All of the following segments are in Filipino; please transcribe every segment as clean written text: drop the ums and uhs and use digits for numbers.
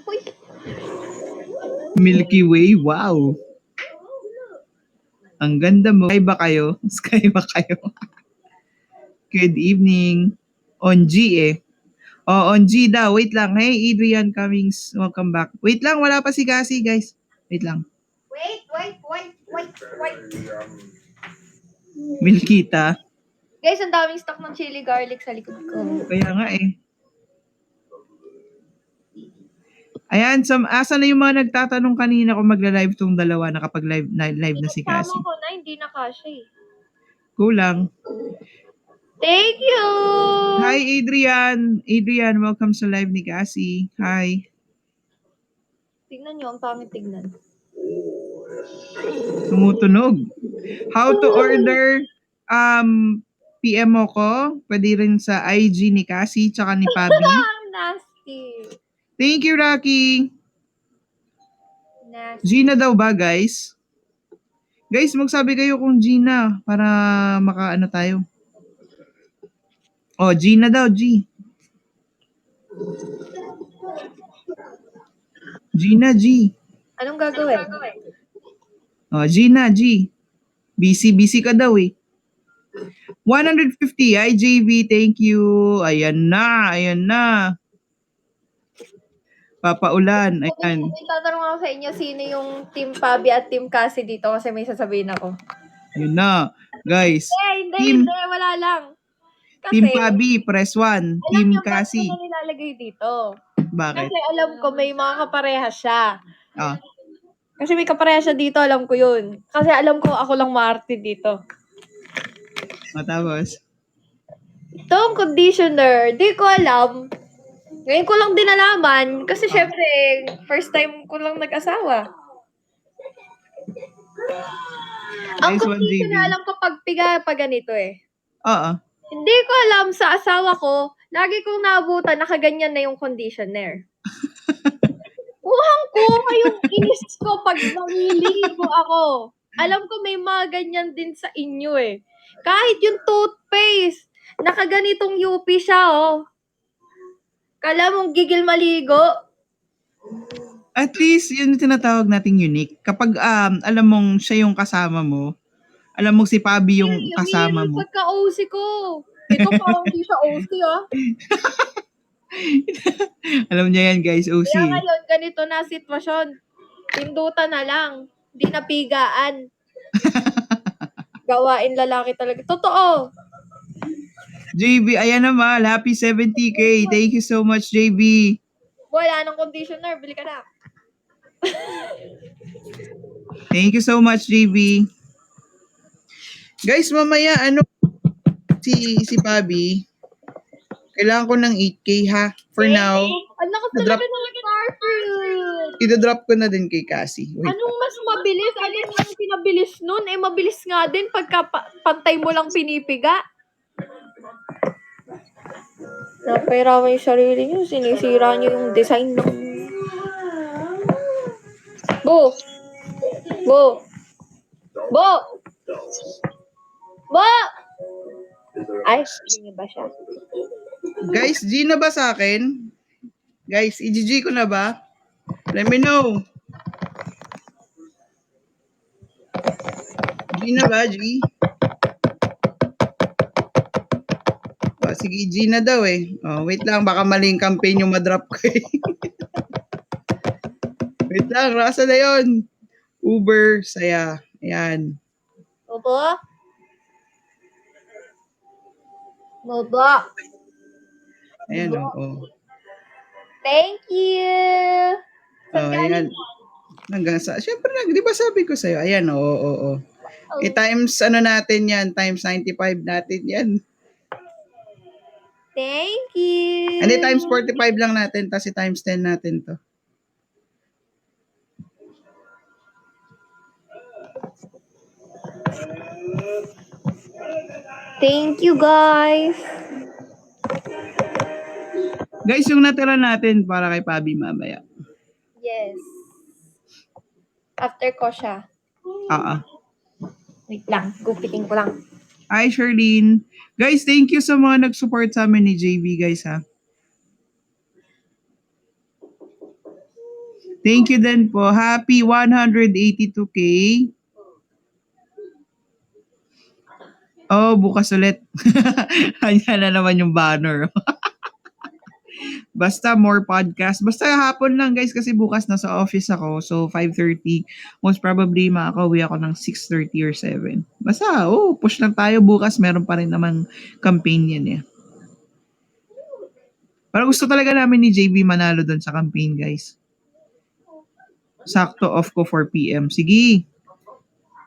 Uy, Milky Way, wow. Ang ganda mo. Sky ba kayo? Sky ba kayo? Good evening. On G eh. Oh, on G daw. Wait lang. Hey, Adrian Cummings. Welcome back. Wait lang, wala pa si Cassie, guys. Wait lang. wait. Milkita. Guys, ang daming stock ng chili garlic sa likod ko. Kaya nga eh. Ayan, asa na yung mga nagtatanong kanina kung magla-live tong dalawa nakapag-live live na si Cassie. Pinagtama ko na, hindi na kasha eh. Kulang. Thank you! Hi, Adrian. Adrian, welcome sa live ni Cassie. Hi. Tignan nyo, ang pangit tignan. Tumutunog. How to order PM mo ko? Pwede rin sa IG ni Cassie tsaka ni Pabi. Ang nasty. Thank you, Rocky. Nasty. Gina daw ba, guys? Guys, magsabi kayo kung Gina para makaano tayo. Oh, Gina daw, G. Gina, G. Anong gagawin? Oh, Gina, G. Busy ka daw eh. 150, ay JV, thank you. Ayan na. Papaulan, ayan. May tatanong ako sa inyo, sino yung Team Pabi at Team Cassie dito kasi may sasabihin ako. Yun na. Guys, Hindi, wala lang. Kasi, Team Pabi, press 1. Team alam niyo, Cassie. ba't ko na nilalagay dito? Bakit? Kasi alam ko may mga kapareha siya. Ah, Kasi may kapareha siya dito, alam ko yun. Kasi alam ko ako lang maarte dito. matapos. Itong conditioner, di ko alam. Ngayon ko lang din nalaman. Kasi syempre, first time ko lang nag-asawa. Ang Nice one, conditioner, JB. alam ko pag ganito eh. Oo. Hindi ko alam sa asawa ko, lagi kong naabutan, nakaganyan na yung conditioner. Buhang ko, yung inis ko pag nangiligo ako. Alam ko may mga ganyan din sa inyo eh. Kahit yung toothpaste, nakaganitong UP siya oh. Kala mong gigil maligo. At least, yun yung tinatawag nating unique. Kapag alam mong siya yung kasama mo, alam mong si Pabi yung kasama mo. Pagka-OC ko. Ito parang hindi siya OC ah. Alam niya yan, guys, OC. Kaya ngayon, ganito na sitwasyon. Pindutan na lang. Hindi na pigaan. Gawain lalaki talaga. Totoo. JB, ayan naman. Happy 70K. Thank you so much, JB. Wala nang conditioner. Bili ka na. Thank you so much, JB. Guys, mamaya, si Pabi, kailangan ko ng 8K ha. For now, Anak ko talaga ng Starfield. idodrop ko na din kay Cassie. Wait. Anong mas mabilis? Alin ang pinabilis nun? Eh, mabilis nga din pagka pantay mo lang pinipiga. Napahirapan yung sarili nyo. Sinisira nyo yung design ng... Bo! Ay, hindi ba siya? Guys, G na ba sa akin? Guys, i-GG ko na ba? Let me know. G na ba, G? Oh, sige, G na daw eh. Oh, wait lang, baka maling campaign yung madrop ko eh. Wait lang, rasa na yun. Uber, saya. Ayan. Opo? Ayan, oh. Thank you! Oh, ayan. Hanggang sa, syempre, di ba sabi ko sa'yo, ayan, oo. Eh, times, natin yan, times 95 natin yan. Thank you! Hindi, times 45 lang natin, tapos times 10 natin to. Thank you, guys! Guys, yung natira natin para kay Pabi mamaya. Yes. After ko siya. Wait lang, gupitin ko lang. Hi, Sherlyn. Guys, thank you sa mga nag-support sa amin ni JB, guys, ha. Thank you din po. Happy 182K. Oh, bukas ulit. Ayan na naman yung banner. Basta more podcast. Basta hapon lang guys kasi bukas nasa office ako. So 5:30. Most probably makakauwi ako ng 6:30 or 7. Basta push lang tayo bukas. Meron pa rin naman campaign yan eh. Pero gusto talaga namin ni JB manalo doon sa campaign guys. Sakto off ko 4 p.m. Sige.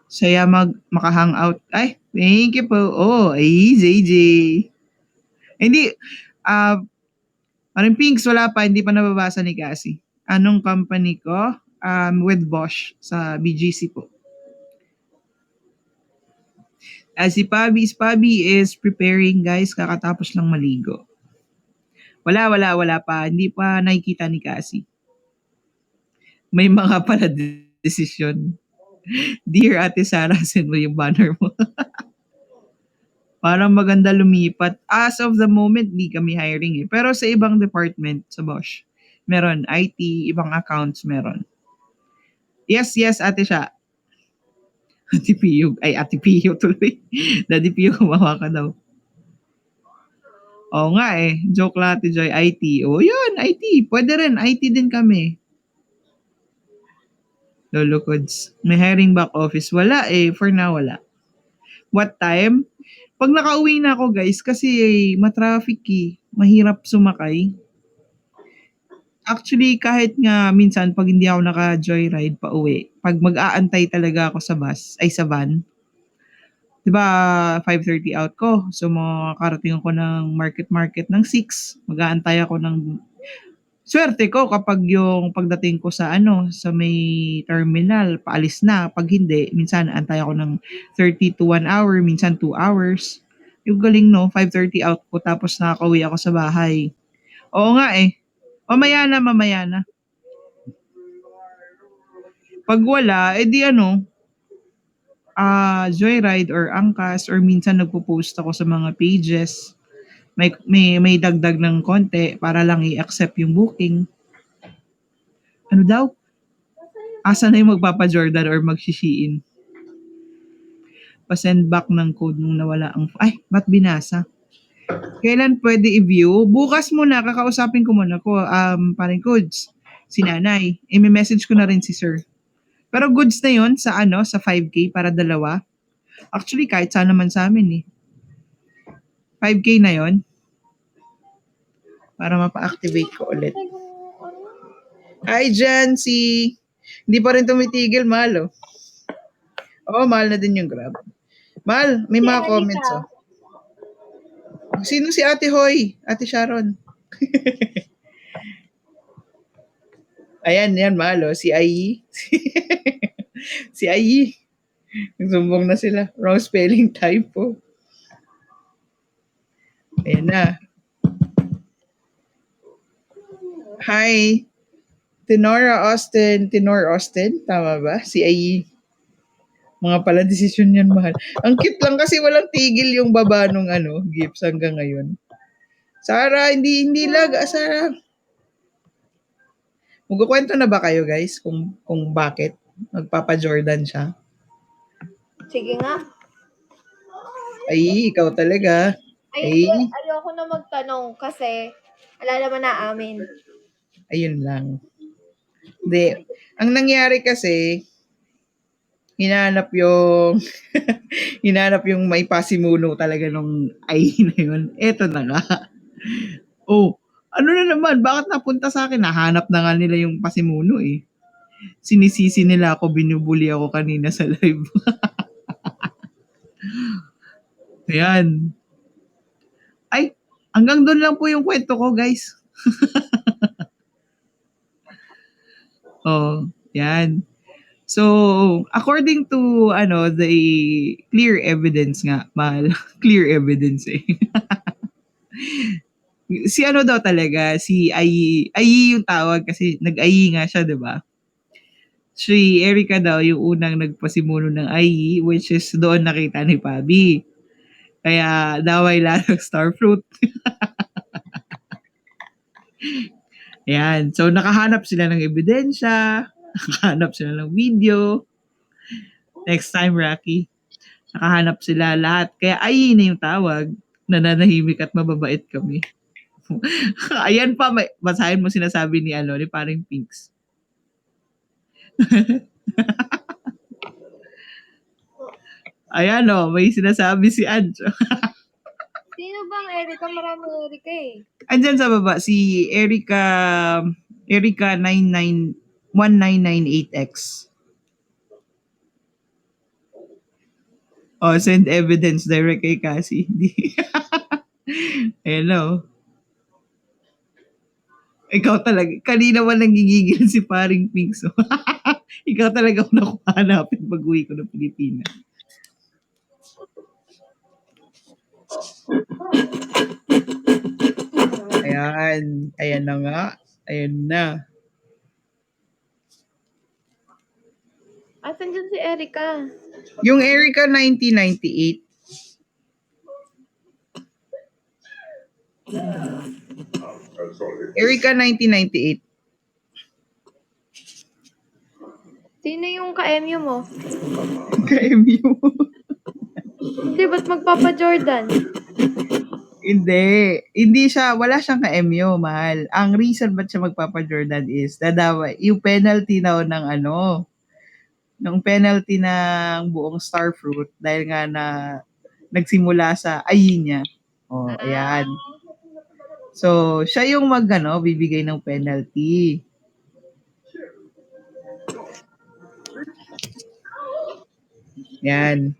Saya maka-hangout. Ay, thank you po. Oh, ay, JJ. Hindi, parang Pinks, wala pa, hindi pa nababasa ni Cassie. Anong company ko? With Bosch sa BGC po. Si Pabi is preparing guys, kakatapos lang maligo. Wala pa. Hindi pa nakikita ni Cassie. May mga pala desisyon. Dear Ate Sarah, send mo yung banner mo. Parang maganda lumipat. As of the moment, di kami hiring eh. Pero sa ibang department sa Bosch, meron IT, ibang accounts meron. Yes, Ate siya. Ate Pio tuloy. Daddy Pio, kumawa ka daw. Oo nga eh. Joke lang Ate Joy, IT. Yun, IT. Pwede rin, IT din kami. Lolo Codes. May hiring back office. Wala eh. For now, wala. What time? Pag nakauwi na ako guys, kasi matraffic eh. Mahirap sumakay. Actually, kahit nga minsan pag hindi ako naka-joyride pa uwi, pag mag-aantay talaga ako sa bus, ay sa van, di ba 5:30 out ko. So makakarating ako ng market ng 6. Mag-aantay ako ng swerte ko kapag yung pagdating ko sa sa may terminal, paalis na. Pag hindi, minsan antay ako ng 30 to 1 hour, minsan 2 hours. Yung galing no, 5:30 out ko tapos nakakauwi ako sa bahay. Oo nga eh. Mamaya na. Pag wala, edi joyride or angkas or minsan nagpo-post ako sa mga pages. May dagdag ng konti para lang i-accept yung booking. Ano daw? Asa na yung magpapa-Jordan or magsishiin? Pa-send back ng code nung nawala ang... Ay, ba't binasa? Kailan pwede i-view? Bukas muna, kakausapin ko muna ko. Parang codes, si nanay. May message ko na rin si sir. Pero goods na yon sa sa 5K para dalawa. Actually, kahit saan naman sa amin eh. 5K na yon para mapa-activate ko ulit. Hi, Jancy! Hindi pa rin tumitigil, Mal, mahal na din yung Grab. Mal, may mga comments, Sino si Ate Hoy? Ate Sharon. Ayan, Mal, si Ai. Si Ai. Nagsumbong na sila. Wrong spelling typo. Ayan na. Hi. Tenor Austin. Tama ba? Si Ai. Mga pala desisyon yan, mahal. Ang cute lang kasi walang tigil yung baba nung gifts hanggang ngayon. Sarah, hindi lag. Sarah. Magkukwento na ba kayo guys kung bakit magpapa-Jordan siya? Sige nga. Ay, ikaw talaga. Ayoko na magtanong kasi wala naman na amin. Ayun lang. Hindi. Ang nangyari kasi, hinanap yung may pasimuno talaga nung ay na yun. Eto na nga. Ano na naman? Bakit napunta sa akin? Nahanap na nga nila yung pasimuno eh. Sinisisi nila ako, binubuli ako kanina sa live. Ayan. Ay, hanggang doon lang po yung kwento ko, guys. Yan. So, according to the clear evidence nga, mahal. Clear evidence eh. Si daw talaga, si Ai yung tawag kasi nag-Ai nga siya, 'di ba? Si Erica daw yung unang nagpasimuno ng Ai, which is doon nakita ni Pabi. Kaya daway lang ng Starfruit. Ayan. So, nakahanap sila ng ebidensya, nakahanap sila ng video. Next time, Rocky, nakahanap sila lahat. Kaya ay na yung tawag, nananahimik at mababait kami. Ayan pa, basahin mo sinasabi ni paring Pinks. Ayan may sinasabi si Anjo. Sino bang Erica? Maraming Erica eh. Andyan sa baba, si Erica 1998X. Send evidence direct kay Cassie. Hello. Ikaw talaga. Kanina man nanggigigil si paring Pinks. Ikaw talaga ako nakuhanapin pag-uwi ko ng Pilipinas. Ayan. Ayan na nga. Ayan na. Asan dyan si Erica? Yung Erica 1998. Erica 1998. Sino yung ka-MU mo? Ka-MU. Hindi, ba't magpapa-Jordan? Hindi siya, wala siyang ka-MU, mahal. Ang reason ba't siya magpapa-Jordan is, yung penalty ng penalty ng buong Starfruit dahil nga na nagsimula sa ayin niya. Ayan. So, siya yung bibigay ng penalty. Yan.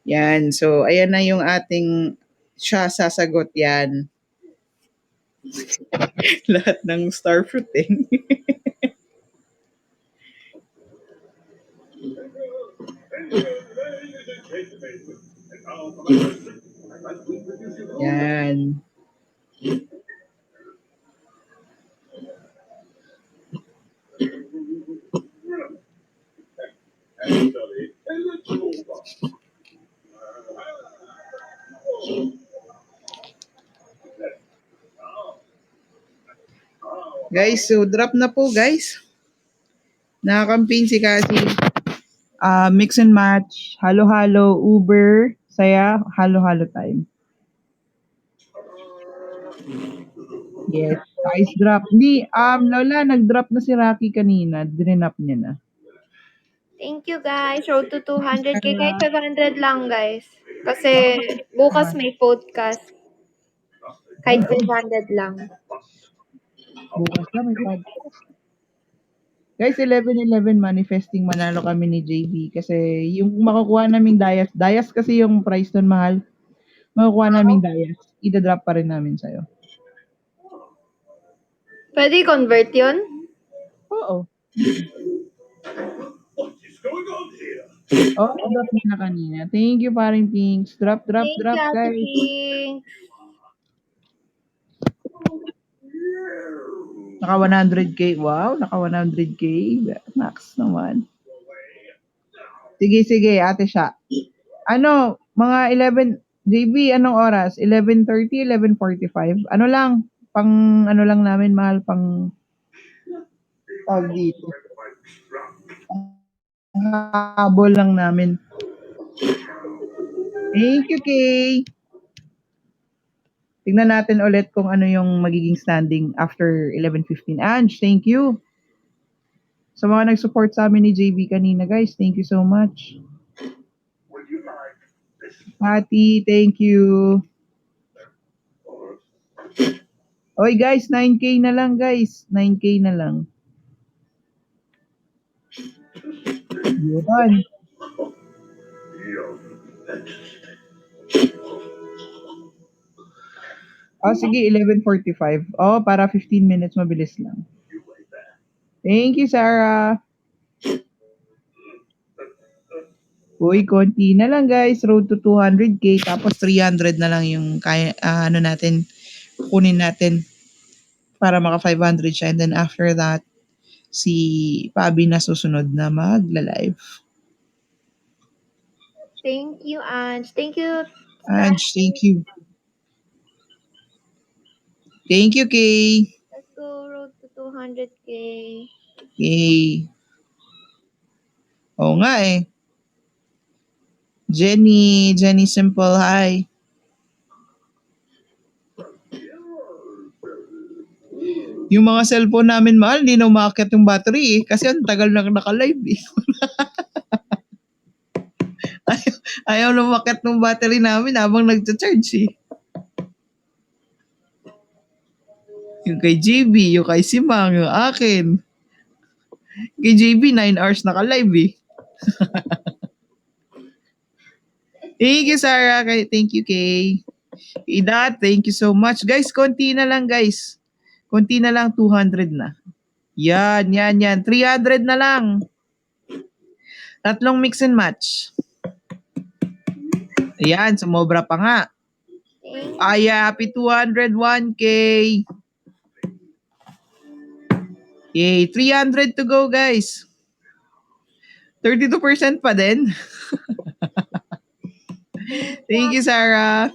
Yan. So, ayan na yung ating siya sasagot yan. Lahat ng Starfruit eh. Yan. Guys, so drop na po guys. Nakakamping si Cassie. Mix and match, halo-halo, Uber, saya, halo-halo time. Yes, ice drop. Hindi, Lola, nag-drop na si Rocky kanina. Drinap niya na. Thank you guys. Road to 200k. Kahit 500 lang guys. Kasi bukas may podcast. Kahit 500 lang. Bukas na may podcast. Guys, 11-11 manifesting manalo kami ni JB kasi yung makukuha naming Dayas kasi yung price doon mahal. Makukuha naming Dayas, ida-drop pa rin namin sa'yo. Pwede convert yun? Oo. Drop na kanina. Thank you, paring Pinks. Drop, Thank guys. Pinks. Naka 100k. Wow, naka 100k. Max naman. Sige, ate siya. Mga 11, JB, anong oras? 11:30, 11:45? Ano lang, lang namin, mahal, pang tawag dito. Habol lang namin. Thank you, Kay. Tingnan natin ulit kung ano yung magiging standing after 11:15. Ange, thank you. Sa mga nag-support sa amin ni JB kanina, guys, thank you so much. Patty, thank you. Oy guys, 9k na lang guys. 9k na lang. Yun. Sige, 11:45. Para 15 minutes, mabilis lang. Thank you, Sarah. Uy, konti na lang guys. Road to 200k. Tapos 300 na lang yung natin, kunin natin para maka 500 siya. And then after that, si Pabi na susunod na magla-live. Thank you, Ange. Thank you. Ange, thank you. Thank you, Kay. Let's go road to 200K. Kay. Oo nga eh. Jenny Simple, hi. Yung mga cellphone namin, mahal, hindi na umakyat yung battery eh. Kasi ang tagal na naka-live eh. ayaw na umakyat ng battery namin habang nagcha-charge eh. Yung kay JB, yung kay Simang, yung akin. Kay JB, 9 hours naka-live eh. Thank you, Sarah. Thank you, Kay. Ida, thank you so much. Guys, konti na lang, guys. Konti na lang, 200 na. Yan. 300 na lang. 3 mix and match. Ayan, sumobra pa nga. Ay, happy 201K. Yay, 300 to go, guys. 32% pa din. Thank you, Sarah.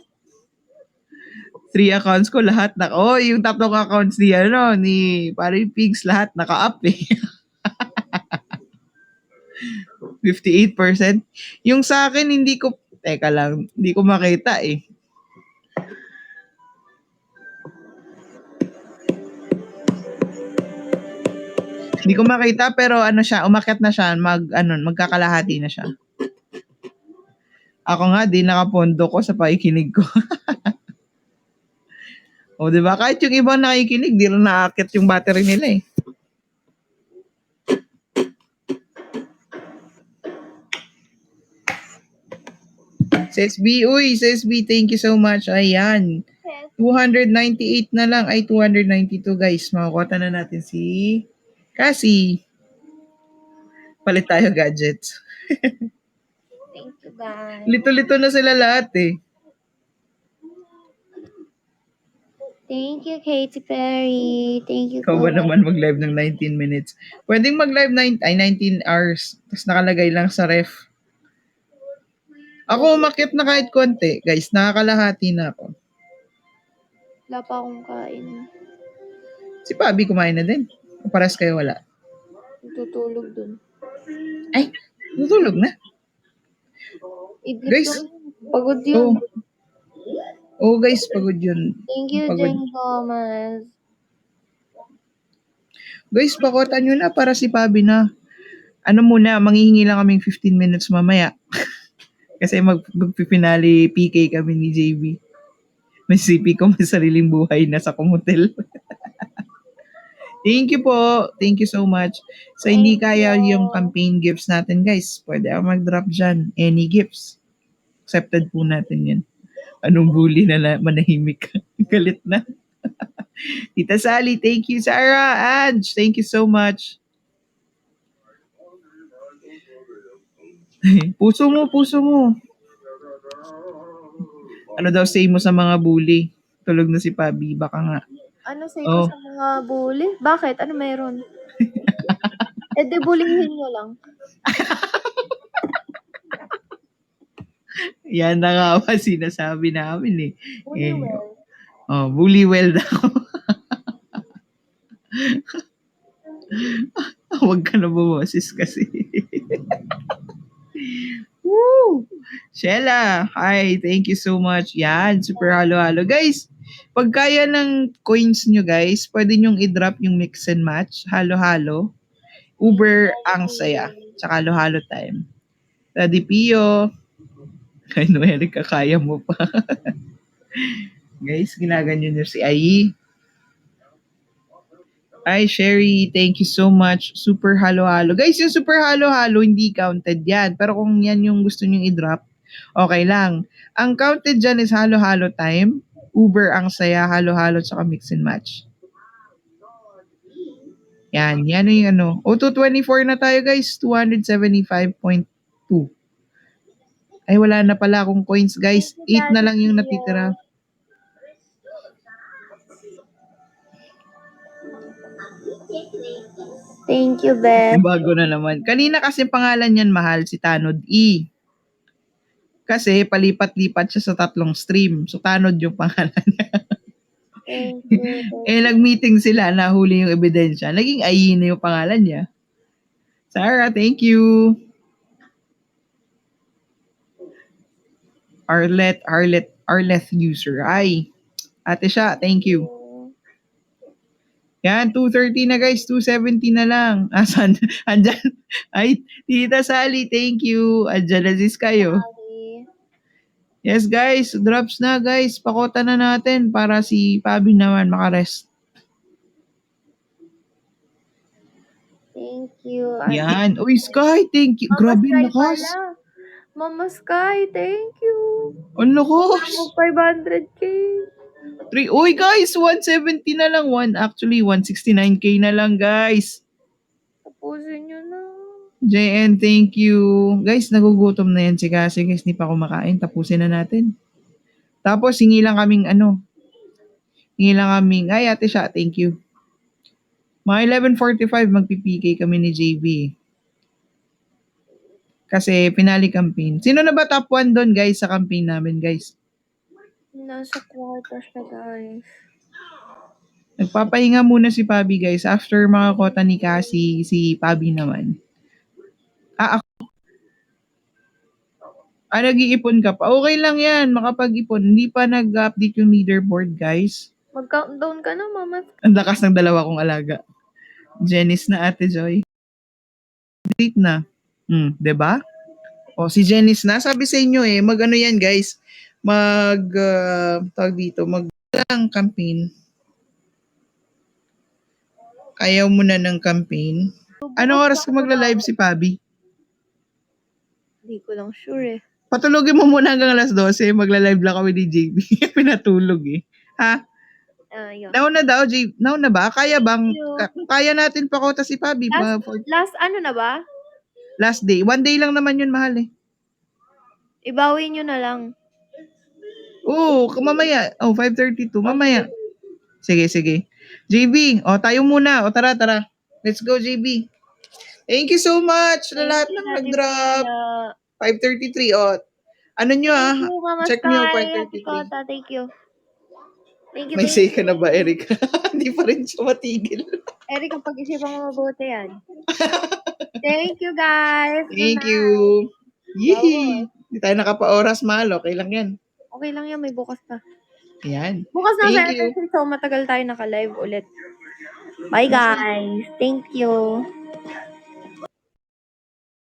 3 accounts ko lahat yung tatlong accounts ni Paring Pigs lahat naka-up eh. 58%. Yung sa akin hindi ko makita eh. Hindi ko makita pero umakyat na siya, magkakalahati na siya. Ako nga di nakapondo ko sa pakikinig ko. O, di ba? Kahit yung ibang nakikinig, di rin naakit yung battery nila eh. SB, thank you so much. Ayan. 298 na lang. 292 guys. Makakuha na natin si Cassie. Palit tayo gadgets. Thank you, guys. Lito-lito na sila lahat eh. Thank you, Katy Perry. Thank you. Ikaw ba naman mag-live ng 19 minutes? Pwedeng mag-live 19 hours. Tapos nakalagay lang sa ref. Ako umakyat na kahit konti. Guys, nakakalahati na ako. Wala pa akong kain. Si Pabi kumain na din. O paras kayo wala? Tutulog dun. Ay, tutulog na. Guys, pagod yun. Oh guys, pagod yun. Thank you, Jenny Gomez. Guys, pakotan nyo na para si Pabi na. Manghihingi lang kaming 15 minutes mamaya. Kasi magpipinali PK kami ni JB. May CP ko, may sariling buhay na sa kumutel. Thank you po. Thank you so much. So, hindi kaya yung campaign gifts natin, guys. Pwede ako mag-drop dyan. Any gifts. Accepted po natin yan. Anong bully na manahimik ka? Galit na. Tita Sally, thank you. Sarah, Ange, thank you so much. Puso mo. Ano daw say mo sa mga bully? Tulog na si Pabi, baka nga. Ano say ko sa mga bully? Bakit? Ano meron? De bullyhin nyo lang. Yan na nga ba sinasabi namin eh. Bully well. Bully well daw. Huwag ka na bumoses kasi. Woo! Sheila, hi, thank you so much. Yan, super halo-halo. Guys, pag kaya ng coins nyo guys, pwede nyong i-drop yung mix and match. Halo-halo. Uber ang saya. Tsaka halo-halo time. Daddy Pio. Kay Noel, kaya mo pa. Guys, ginaganyan nyo si Ai. Hi, Sherry. Thank you so much. Super halo-halo. Guys, yung super halo-halo, hindi counted yan. Pero kung yan yung gusto nyo i-drop, okay lang. Ang counted dyan is halo-halo time, Uber ang saya, halo-halo, tsaka mix and match. Yan yung 224 na tayo guys. 275.2. Ay, wala na pala akong coins guys. 8 na lang yung natitira. Thank you, Beth. Bago na naman. Kanina kasi pangalan niyan mahal si Tanod E. Kasi palipat-lipat siya sa 3 stream. So Tanod yung pangalan niya. Thank you. Nag-meeting sila, nahuli yung ebidensya. Naging Ayin yung pangalan niya. Sarah, thank you. Arleth user. Ay, ate siya, thank you. Yan, 2:30 na guys, 2:70 na lang. Asan? Andyan. Ay, Tita Sally, thank you. Andyan na sis kayo. Yes guys, drops na guys. Pakota na natin para si Pabi naman makarest. Thank you. Yan. Uy, Sky, thank you. Mama Grabe Sky lakas. pala. Mama Sky, thank you. Ang lakas. 500k. Uy guys, 170 na lang. Actually, 169k na lang guys. Tapusin nyo na. JN, thank you. Guys, nagugutom na yan si Kasi. Guys, hindi pa kumakain. Tapusin na natin. Tapos, hingi lang kaming ay ate siya, thank you. Mga 11:45, magpipigay kami ni JB. Kasi, pinali campaign. Sino na ba top 1 doon, guys, sa campaign namin, guys? Nasa kwarto siya, guys. Nagpapahinga muna si Pabi, guys. After mga kota ni Cassie, si Pabi naman. Ako. Nag-iipon ka pa. Okay lang yan, makapag-ipon. Hindi pa nag-update yung leaderboard, guys. Mag-countdown ka na, Mama. Ang lakas ng dalawa kong alaga. Janice na, Ate Joy. Update na. 'Di ba? O, si Janice na. Sabi sa inyo mag-ano yan, guys. Tawag dito, mag-lang campaign. Ayaw mo na ng campaign. Anong oras ka magla-live si Pabi? Hindi ko lang sure Patulogin mo muna hanggang alas 12. Magla-live lang kami ni JB. Pinatulog Ha? Yun. Nauna daw, JB. Nauna ba? Kaya bang, kung kaya natin pakota si Pabi. Last ano na ba? Last day. 1 day lang naman yun, mahal Ibawi nyo na lang. Oo, mamaya. 5:32. Mamaya. Sige. JB, tayo muna. Tara. Let's go, JB. Thank you so much na lahat ng nag-drop. 5:33. Ano nyo check nyo 5:33. Thank you. May say ka na ba, Erica? Hindi pa rin siya matigil. Erica, pag-isipan mo mabuti yan. Thank you, guys. Thank you. Yee! Hindi tayo nakapa-oras, mahal. Okay lang yan. Okay lang yan, may bukas pa. Ayan. Bukas na Thank you. so matagal tayo naka-live ulit. Bye, guys. Thank you.